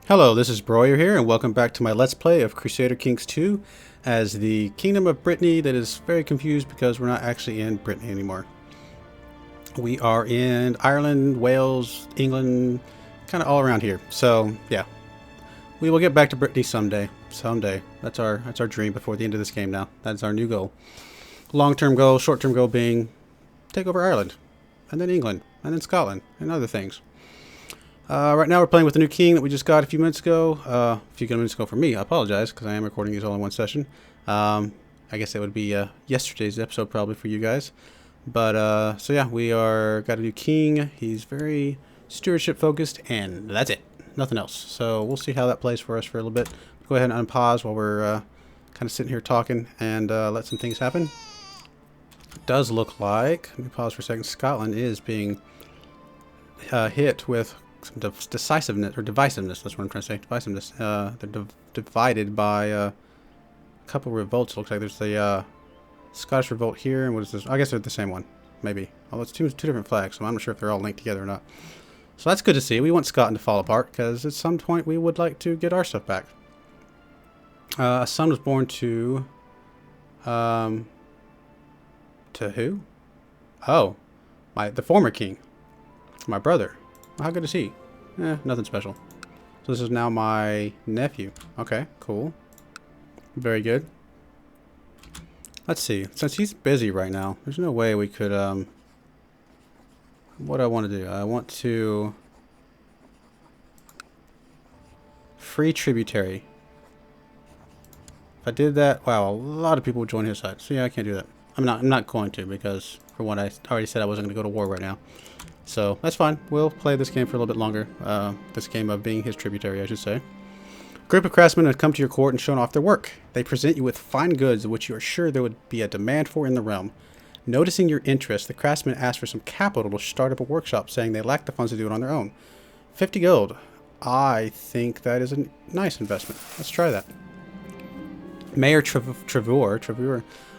Hello, this is Broyer here, and welcome back to my Let's Play of Crusader Kings II as the Kingdom of Brittany that is very confused because we're not actually in Brittany anymore. We are in Ireland, Wales, England, kind of all around here. So, yeah. We will get back to Brittany someday. Someday. That's our dream before the end of this game now. That's our new goal. Long-term goal, short-term goal being take over Ireland, and then England, and then Scotland, and other things. Right now we're playing with the new king that we just got a few minutes ago. A few minutes ago for me. I apologize because I am recording these all in one session. I guess it would be yesterday's episode probably for you guys. But so yeah, we got a new king. He's very stewardship focused, and that's it. Nothing else. So we'll see how that plays for us for a little bit. Go ahead and unpause while we're kind of sitting here talking and let some things happen. It does look like, let me pause for a second, Scotland is being hit with some decisiveness, or divisiveness, that's what I'm trying to say, divisiveness. They're divided by a couple revolts. It looks like there's the Scottish revolt here, and what is this? I guess they're the same one, maybe. Although it's two different flags, so I'm not sure if they're all linked together or not. So that's good to see. We want Scotland to fall apart, because at some point we would like to get our stuff back. A son was born to who? Oh, the former king. My brother. How good is he? Nothing special. So this is now my nephew. Okay, cool. Very good. Let's see. Since he's busy right now, there's no way we could, what do I want to do? I want to free tributary. If I did that, wow, a lot of people would join his side. So yeah, I can't do that. I'm not going to, because for one, I already said I wasn't going to go to war right now. So that's fine. We'll play this game for a little bit longer. This game of being his tributary, I should say. A group of craftsmen have come to your court and shown off their work. They present you with fine goods of which you are sure there would be a demand for in the realm. Noticing your interest, the craftsmen ask for some capital to start up a workshop, saying they lack the funds to do it on their own. 50 gold. I think that is a nice investment. Let's try that. Mayor Trevor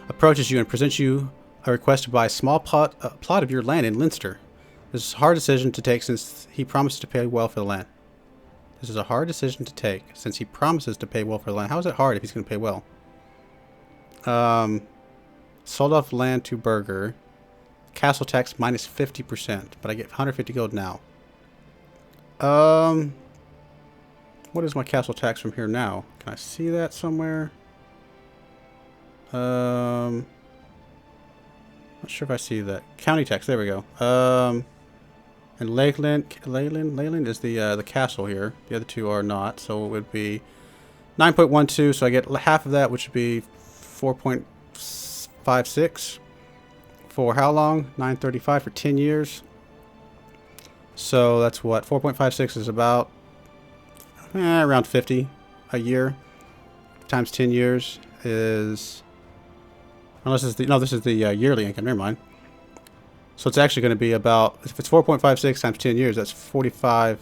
approaches you and presents you a request to buy a small plot of your land in Leinster. This is a hard decision to take since he promises to pay well for the land. This is a hard decision to take since he promises to pay well for the land. How is it hard if he's going to pay well? Sold off land to Burger. Castle tax minus 50%, but I get 150 gold now. What is my castle tax from here now? Can I see that somewhere? Not sure if I see that. County tax, there we go. And Leyland is the castle here. The other two are not, so it would be 9.12. So I get half of that, which would be 4.56 for how long? 9.35 for 10 years. So that's what 4.56 is about around 50 a year times 10 years is. Unless it's the this is the yearly income. Never mind. So it's actually going to be about, if it's 4.56 times 10 years, that's 45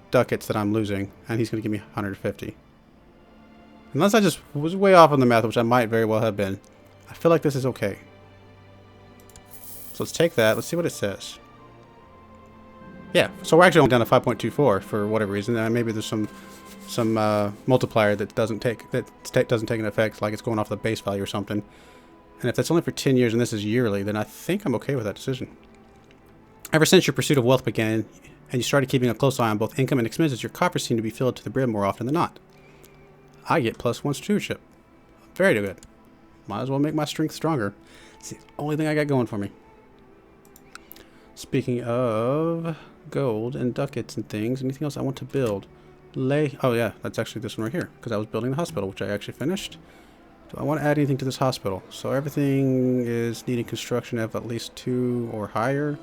ducats that I'm losing, and he's going to give me 150. Unless I just was way off on the math, which I might very well have been. I feel like this is okay. So let's take that. Let's see what it says. Yeah, so we're actually only down to 5.24 for whatever reason. Maybe there's some multiplier that doesn't take an effect, like it's going off the base value or something. And if that's only for 10 years and this is yearly, then I think I'm okay with that decision. Ever since your pursuit of wealth began and you started keeping a close eye on both income and expenses, your coffers seem to be filled to the brim more often than not. I get +1 stewardship. Very good. Might as well make my strength stronger. It's the only thing I got going for me. Speaking of gold and ducats and things, anything else I want to build? Oh yeah, that's actually this one right here, because I was building the hospital, which I actually finished. Do I want to add anything to this hospital? So everything is needing construction of at least 2 or higher.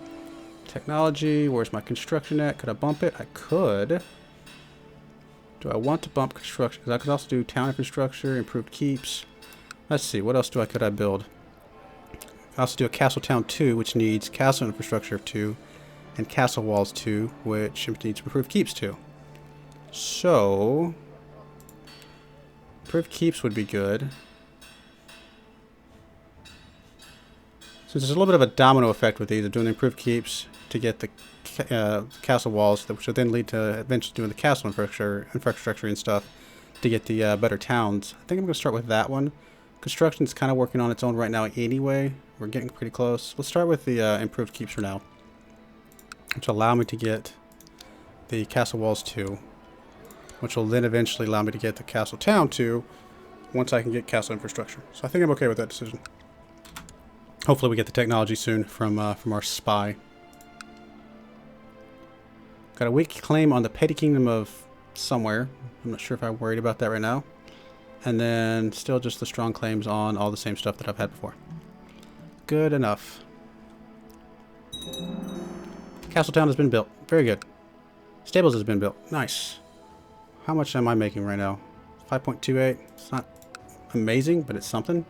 Technology, where's my construction at? Could I bump it? I could. Do I want to bump construction? Because I could also do town infrastructure, improved keeps. Let's see, what else could I build? I also do a castle town 2, which needs castle infrastructure of 2, and castle walls 2, which needs improved keeps 2. So, improved keeps would be good. Since there's a little bit of a domino effect with these, of doing the improved keeps to get the castle walls, which will then lead to eventually doing the castle infrastructure and stuff to get the better towns. I think I'm going to start with that one. Construction's kind of working on its own right now anyway. We're getting pretty close. Let's start with the improved keeps for now, which will allow me to get the castle walls too, which will then eventually allow me to get the castle town too, once I can get castle infrastructure. So I think I'm okay with that decision. Hopefully we get the technology soon from our spy. Got a weak claim on the petty kingdom of somewhere. I'm not sure if I'm worried about that right now. And then still just the strong claims on all the same stuff that I've had before. Good enough. Castle town has been built. Very good. Stables has been built. Nice. How much am I making right now? 5.28. It's not amazing, but it's something.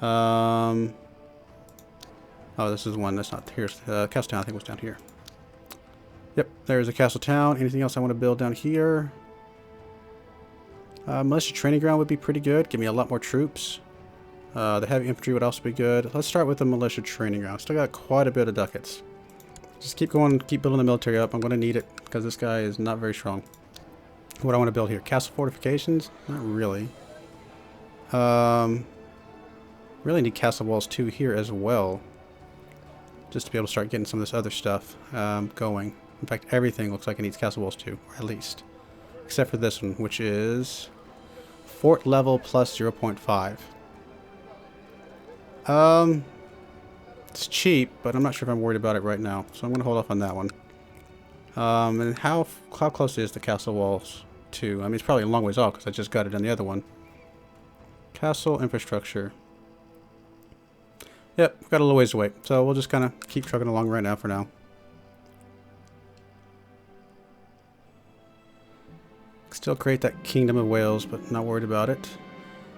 Oh, this is one that's not here. Castle town, I think, was down here. Yep, there's a castle town. Anything else I want to build down here? Militia training ground would be pretty good. Give me a lot more troops. The heavy infantry would also be good. Let's start with the militia training ground. Still got quite a bit of ducats. Just keep going, keep building the military up. I'm going to need it because this guy is not very strong. What I want to build here? Castle fortifications? Not really. Really need castle walls too here as well, just to be able to start getting some of this other stuff going. In fact, everything looks like it needs castle walls too, or at least. Except for this one, which is fort level plus 0.5. It's cheap, but I'm not sure if I'm worried about it right now, so I'm going to hold off on that one. And how close is the castle walls to? I mean, it's probably a long ways off because I just got it on the other one. Castle infrastructure. Yep, we've got a little ways to wait, so we'll just kind of keep trucking along right now for now. Still create that Kingdom of Wales, but not worried about it.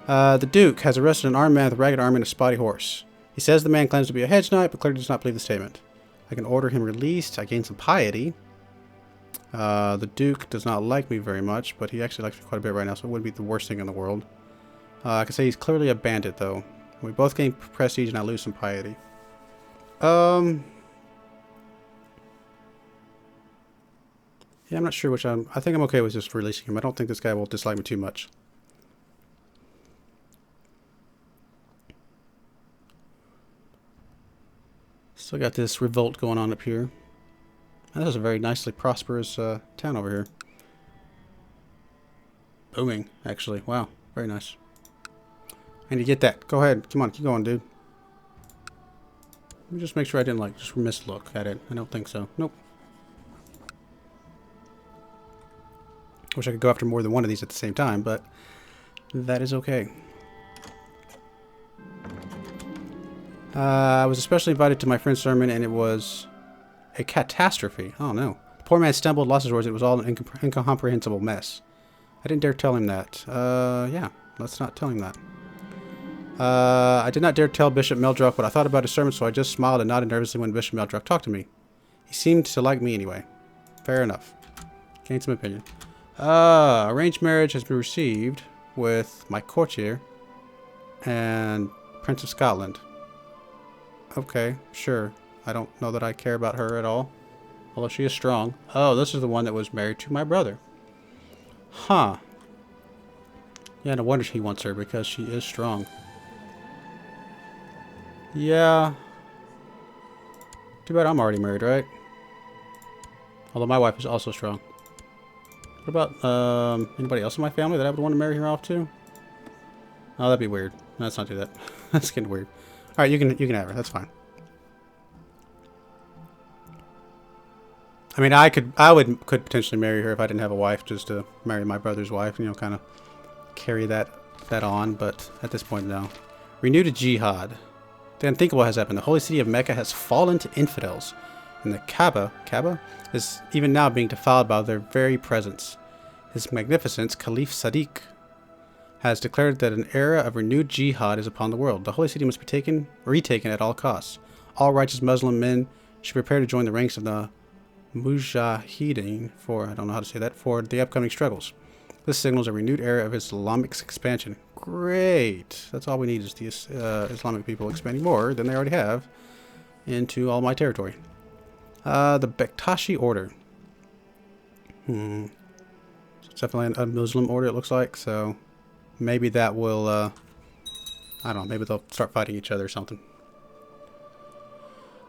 The Duke has arrested an armed man with a ragged arm and a spotty horse. He says the man claims to be a hedge knight, but clearly does not believe the statement. I can order him released. I gain some piety. The Duke does not like me very much, but he actually likes me quite a bit right now, so it wouldn't be the worst thing in the world. I can say he's clearly a bandit, though. We both gain prestige, and I lose some piety. Yeah, I'm not sure which I think I'm okay with just releasing him. I don't think this guy will dislike me too much. Still got this revolt going on up here. And this is a very nicely prosperous town over here. Booming, actually. Wow, very nice. I need to get that. Go ahead. Come on, keep going, dude. Let me just make sure I didn't, like, just mislook at it. I don't think so. Nope. Wish I could go after more than one of these at the same time, but that is okay. I was especially invited to my friend's sermon, and it was a catastrophe. Oh, no. The poor man stumbled, lost his words. It was all an incomprehensible mess. I didn't dare tell him that. Yeah, let's not tell him that. I did not dare tell Bishop Meldruck what I thought about his sermon, so I just smiled and nodded nervously when Bishop Meldruck talked to me. He seemed to like me anyway. Fair enough. Gained some opinion. Arranged marriage has been received with my courtier and Prince of Scotland. Okay, sure. I don't know that I care about her at all, although she is strong. Oh, this is the one that was married to my brother. Huh. Yeah, no wonder he wants her, because she is strong. Yeah. Too bad I'm already married, right? Although my wife is also strong. What about anybody else in my family that I would want to marry her off to? Oh, that'd be weird. Let's not do that. That's getting weird. All right, you can have her. That's fine. I mean, could potentially marry her if I didn't have a wife, just to marry my brother's wife, you know, kind of carry that on. But at this point, no. Renewed jihad. The unthinkable has happened. The holy city of Mecca has fallen to infidels, and the Kaaba is even now being defiled by their very presence. His Magnificence, Caliph Sadiq, has declared that an era of renewed jihad is upon the world. The holy city must be retaken at all costs. All righteous Muslim men should prepare to join the ranks of the Mujahideen for the upcoming struggles. This signals a renewed era of Islamic expansion. Great. That's all we need is the Islamic people expanding more than they already have into all my territory. The Bektashi Order. So it's definitely a Muslim order, it looks like. So maybe that will, I don't know, maybe they'll start fighting each other or something.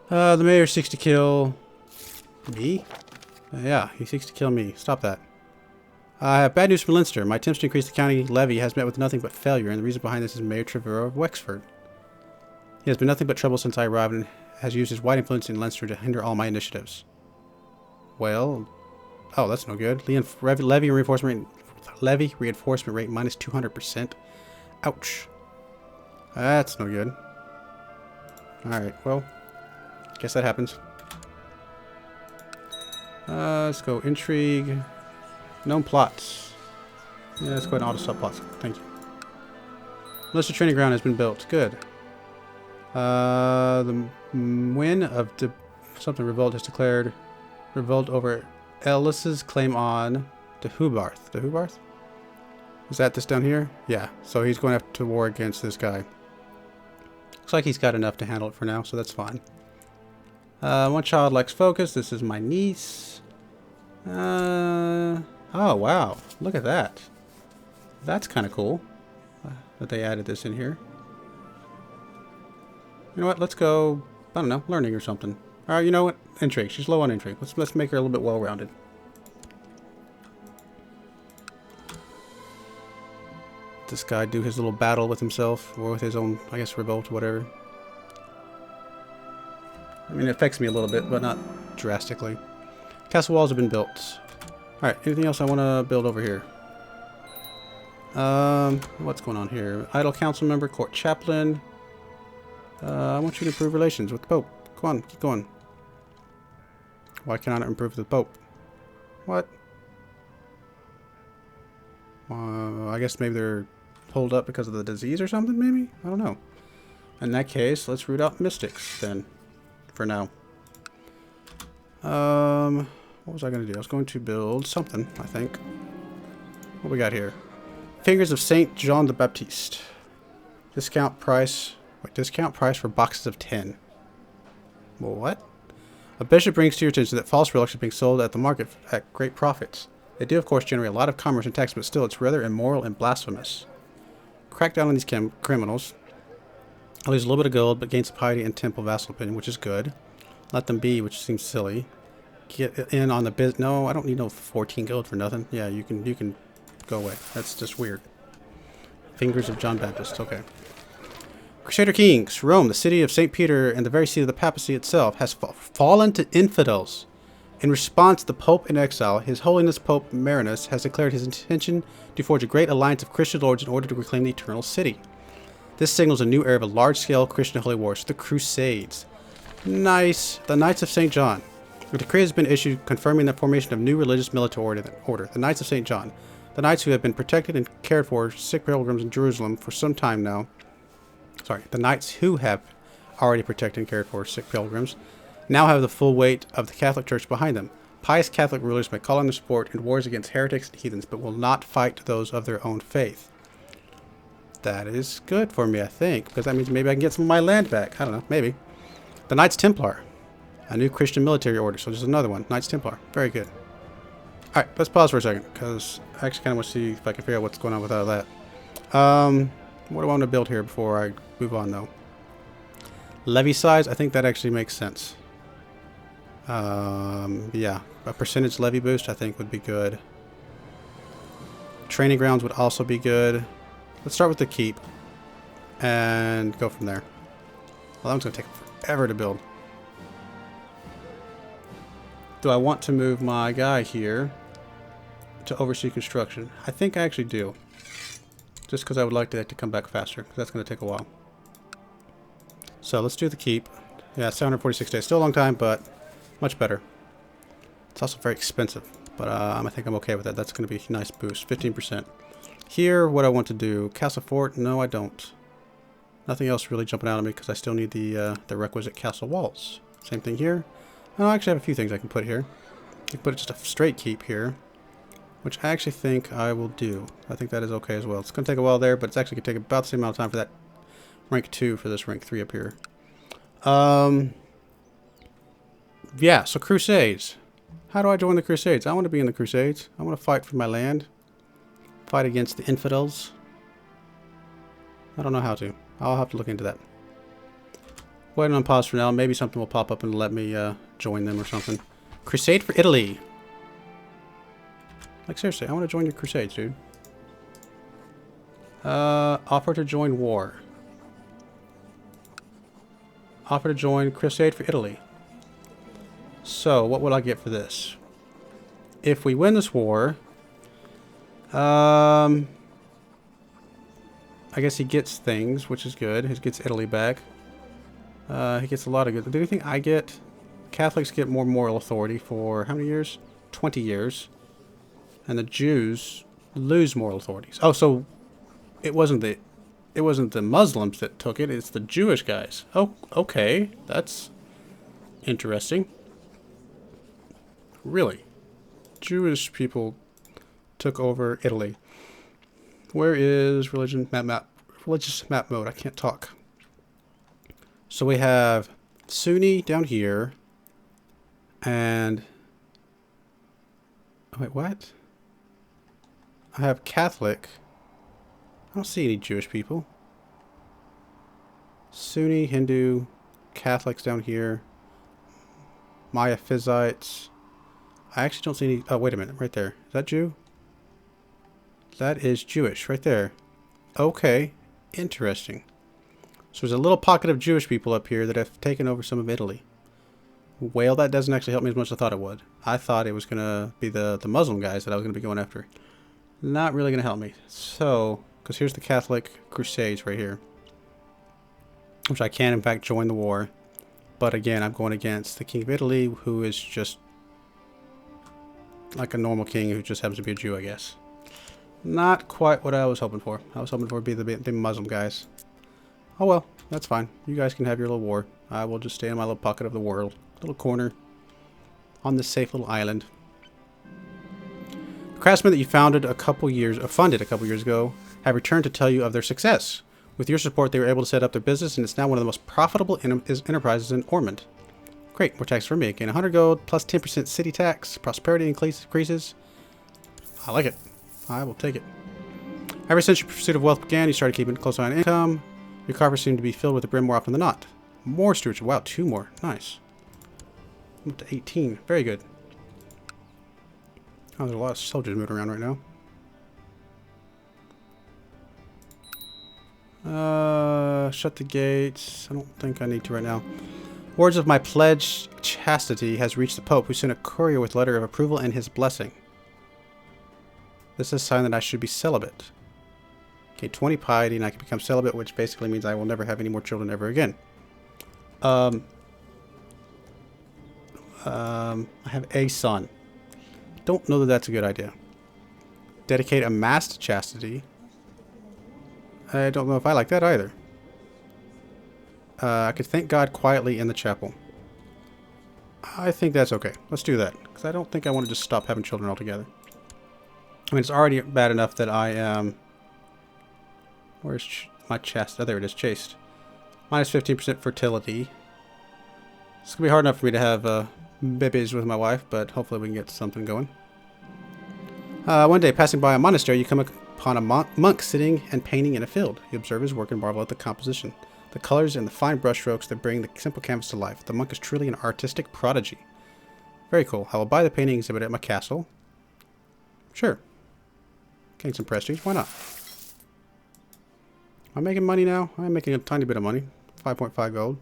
The mayor seeks to kill me? Yeah, he seeks to kill me. Stop that. I have bad news from Leinster. My attempts to increase the county levy has met with nothing but failure, and the reason behind this is Mayor Trevor of Wexford. He has been nothing but trouble since I arrived and has used his wide influence in Leinster to hinder all my initiatives. Well, oh, that's no good. Levy reinforcement rate minus 200%. Ouch. That's no good. Alright, well, guess that happens. Let's go intrigue. Known plots. Yeah, let's go ahead and auto subplots. Thank you. List of training ground has been built. Good. The win of something revolt has declared revolt over Ellis's claim on Dehubarth. Dehubarth? Is that this down here? Yeah. So he's going to war against this guy. Looks like he's got enough to handle it for now, so that's fine. One child lacks focus. This is my niece. Oh, wow. Look at that. That's kind of cool that they added this in here. You know what? Let's go, I don't know, learning or something. Alright, you know what? Intrigue. She's low on intrigue. Let's make her a little bit well-rounded. This guy do his little battle with himself, or with his own, I guess, revolt, whatever. I mean, it affects me a little bit, but not drastically. Castle walls have been built. Alright, anything else I want to build over here? What's going on here? Idle council member, court chaplain. I want you to improve relations with the Pope. Come on, keep going. Why can I not improve with the Pope? What? I guess maybe they're pulled up because of the disease or something, maybe? I don't know. In that case, let's root out mystics, then. For now. What was I going to do? I was going to build something, I think. What we got here? Fingers of Saint John the Baptiste. Discount price. Wait, discount price for boxes of 10. What? A bishop brings to your attention that false relics are being sold at the market at great profits. They do, of course, generate a lot of commerce and tax, but still, it's rather immoral and blasphemous. Crack down on these criminals. I'll lose a little bit of gold, but gain some piety and temple vassal opinion, which is good. Let them be, which seems silly. Get in on the biz. No, I don't need no 14 gold for nothing. Yeah, you can go away. That's just weird. Fingers of John Baptist. Okay. Crusader Kings. Rome, the city of St. Peter and the very seat of the papacy itself, has fallen to infidels. In response, the Pope in exile, His Holiness Pope Marinus, has declared his intention to forge a great alliance of Christian lords in order to reclaim the eternal city. This signals a new era of large-scale Christian holy wars, the Crusades. Nice. The Knights of St. John. A decree has been issued confirming the formation of new religious military order, the Knights of St. John. The knights who have been protected and cared for sick pilgrims in Jerusalem for some time now. Sorry, the knights who have already protected and cared for sick pilgrims now have the full weight of the Catholic Church behind them. Pious Catholic rulers may call on their support in wars against heretics and heathens, but will not fight those of their own faith. That is good for me, I think, because that means maybe I can get some of my land back. I don't know, maybe. The Knights Templar. A new Christian military order, so there's another one. Knights Templar. Very good. Alright, let's pause for a second, because I actually kind of want to see if I can figure out what's going on with all that. What do I want to build here before I move on, though? Levy size, I think that actually makes sense. Yeah, a percentage levy boost I think would be good. Training grounds would also be good. Let's start with the keep and go from there. Well, that one's going to take forever to build. Do I want to move my guy here to oversee construction? I think I actually do. Just because I would like that to come back faster, because that's going to take a while. So let's do the keep. Yeah, 746 days. Still a long time, but much better. It's also very expensive, but I think I'm okay with that. That's going to be a nice boost. 15%. Here, what I want to do. Castle Fort? No, I don't. Nothing else really jumping out at me because I still need the requisite castle walls. Same thing here. Oh, I actually have a few things I can put here. I can put just a straight keep here, which I actually think I will do. I think that is okay as well. It's going to take a while there, but it's actually going to take about the same amount of time for that rank 2 for this rank 3 up here. Yeah, so Crusades. How do I join the Crusades? I want to be in the Crusades. I want to fight for my land. Fight against the infidels. I don't know how to. I'll have to look into that. Go ahead and unpause for now. Maybe something will pop up and let me join them or something. Crusade for Italy. Like, seriously, I want to join your Crusades, dude. Offer to join war. Offer to join Crusade for Italy. So, what will I get for this? If we win this war, I guess he gets things, which is good. He gets Italy back. He gets a lot of good. Do you think I get... Catholics get more moral authority for how many years? 20 years. And the Jews lose moral authorities. Oh, so it wasn't the Muslims that took it. It's the Jewish guys. Oh, okay. That's interesting. Really? Jewish people took over Italy. Where is religion map? Religious map mode. I can't talk. So we have Sunni down here. And... oh, wait, what? I have Catholic. I don't see any Jewish people. Sunni, Hindu, Catholics down here. Miaphysites. I actually don't see any... oh, wait a minute. Right there. Is that Jew? That is Jewish. Right there. Okay. Interesting. So there's a little pocket of Jewish people up here that have taken over some of Italy. Well, that doesn't actually help me as much as I thought it would. I thought it was going to be the Muslim guys that I was going to be going after. Not really going to help me. So, because here's the Catholic Crusades right here. Which I can, in fact, join the war. But again, I'm going against the King of Italy, who is just like a normal king who just happens to be a Jew, I guess. Not quite what I was hoping for. I was hoping for it to be the Muslim guys. Oh well, that's fine. You guys can have your little war. I will just stay in my little pocket of the world. Little corner. On this safe little island. The craftsmen that you funded a couple years ago have returned to tell you of their success. With your support, they were able to set up their business, and it's now one of the most profitable enterprises in Ormond. Great, more tax for me. Gain 100 gold, plus 10% city tax. Prosperity increases. I like it. I will take it. Ever since your pursuit of wealth began, you started keeping a close eye on income. Your coffers seem to be filled with the brim more often than not. More stewardship. Wow, 2 more. Nice. Up to 18. Very good. Oh, there's a lot of soldiers moving around right now. Shut the gates. I don't think I need to right now. Words of my pledged chastity has reached the Pope, who sent a courier with letter of approval and his blessing. This is a sign that I should be celibate. Okay, 20 piety and I can become celibate, which basically means I will never have any more children ever again. I have a son. Don't know that that's a good idea. Dedicate a mass to chastity. I don't know if I like that either. I could thank God quietly in the chapel. I think that's okay. Let's do that. Because I don't think I want to just stop having children altogether. I mean, it's already bad enough that I am... where's my chast? Oh, there it is. Chaste. Minus 15% fertility. It's going to be hard enough for me to have babies with my wife, but hopefully we can get something going. One day, passing by a monastery, you come upon a monk sitting and painting in a field. You observe his work and marvel at the composition, the colors, and the fine brushstrokes that bring the simple canvas to life. The monk is truly an artistic prodigy. Very cool. I will buy the painting exhibit at my castle. Sure. Gain some prestige. Why not? Am I making money now? I'm making a tiny bit of money. 5.5 gold.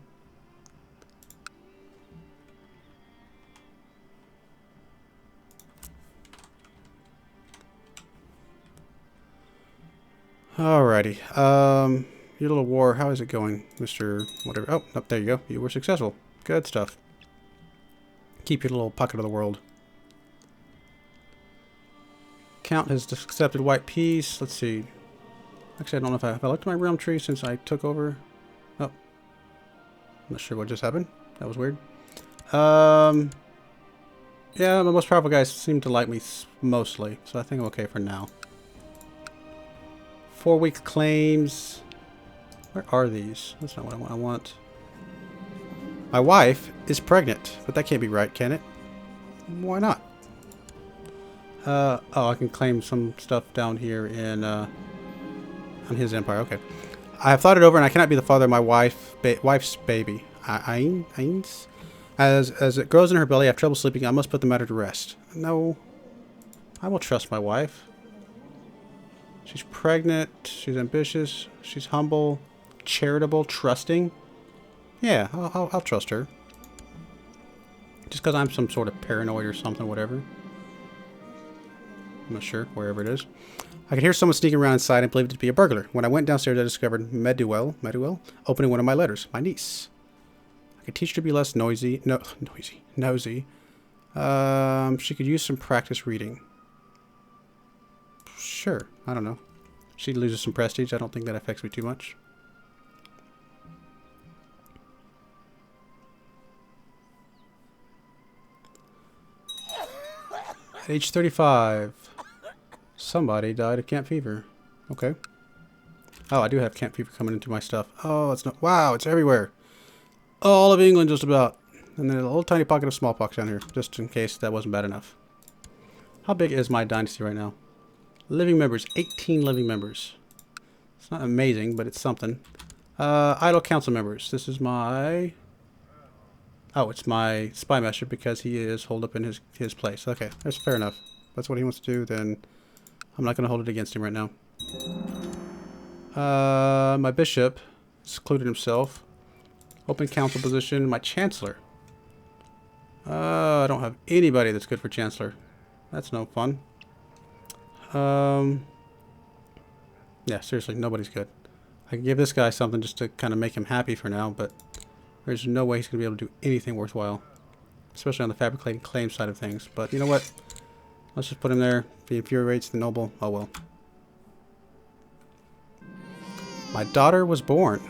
Alrighty. Your little war, how is it going, Mr. Whatever? Oh, nope, there you go. You were successful. Good stuff. Keep your little pocket of the world. Count has accepted white peace. Let's see. Actually, I don't know if have I looked at my realm tree since I took over. Oh. I'm not sure what just happened. That was weird. Yeah, the most powerful guys seem to like me mostly, so I think I'm okay for now. 4 weeks claims. Where are these? That's not what I want. I want My wife is pregnant, but that can't be right, can it? Why not? Oh, I can claim some stuff down here in on his empire. Okay. I have thought it over, and I cannot be the father of my wife's baby. Eins? As it grows in her belly, I have trouble sleeping. I must put the matter to rest. No. I will trust my wife. She's pregnant. She's ambitious. She's humble, charitable, trusting. Yeah, I'll trust her. Just because I'm some sort of paranoid or something, whatever. I'm not sure, wherever it is. I could hear someone sneaking around inside and believed it to be a burglar. When I went downstairs, I discovered Meduel, opening one of my letters. My niece. I could teach her to be less nosy. She could use some practice reading. Sure, I don't know. She loses some prestige. I don't think that affects me too much. At age 35, somebody died of camp fever. Okay. Oh, I do have camp fever coming into my stuff. Oh, it's not. Wow, it's everywhere. All of England, just about. And then a little tiny pocket of smallpox down here, just in case that wasn't bad enough. How big is my dynasty right now? Living members, 18 living members. It's not amazing, but it's something. Idle council members. This is my... Oh, it's my spy master because he is holed up in his place. Okay, that's fair enough. If that's what he wants to do, then I'm not going to hold it against him right now. My bishop secluded himself. Open council position. My chancellor. I don't have anybody that's good for chancellor. That's no fun. Yeah, seriously, nobody's good. I can give this guy something just to kind of make him happy for now, but there's no way he's going to be able to do anything worthwhile. Especially on the fabricating claim side of things. But you know what? Let's just put him there. If he infuriates the noble, oh well. My daughter was born.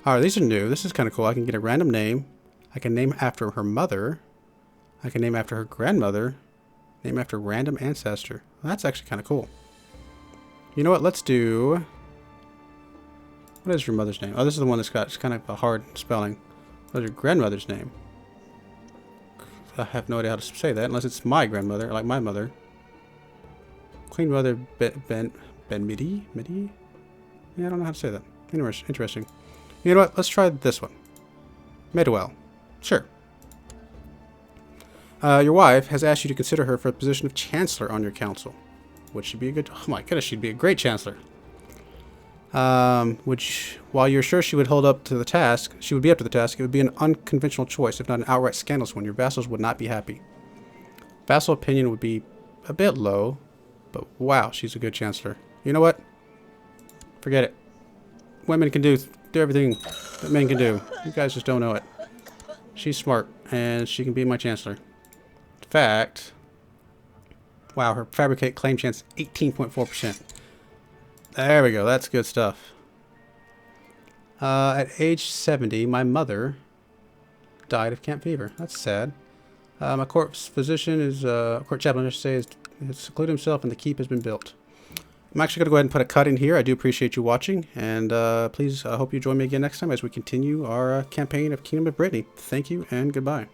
Alright, these are new. This is kind of cool. I can get a random name. I can name after her mother. I can name after her grandmother. Name after random ancestor. Well, that's actually kind of cool. You know what? Let's do... What is your mother's name? Oh, this is the one that's got... It's kind of a hard spelling. What is your grandmother's name? I have no idea how to say that unless it's my grandmother, like my mother. Queen Mother Ben Midi? Yeah, I don't know how to say that. Interesting. You know what? Let's try this one. Meduel. Sure. Your wife has asked you to consider her for the position of chancellor on your council. Would she be a good... Oh my goodness, she'd be a great chancellor. Which, while you're sure she would hold up to the task, she would be up to the task, it would be an unconventional choice, if not an outright scandalous one. Your vassals would not be happy. Vassal opinion would be a bit low, but wow, she's a good chancellor. You know what? Forget it. Women can do everything that men can do. You guys just don't know it. She's smart, and she can be my chancellor. In fact, wow, her fabricate claim chance 18.4%. There we go. That's good stuff. At age 70, my mother died of camp fever. That's sad. My court physician is, court chaplain, I should say, has secluded himself and the keep has been built. I'm actually going to go ahead and put a cut in here. I do appreciate you watching, and please, I hope you join me again next time as we continue our campaign of Kingdom of Brittany. Thank you, and goodbye.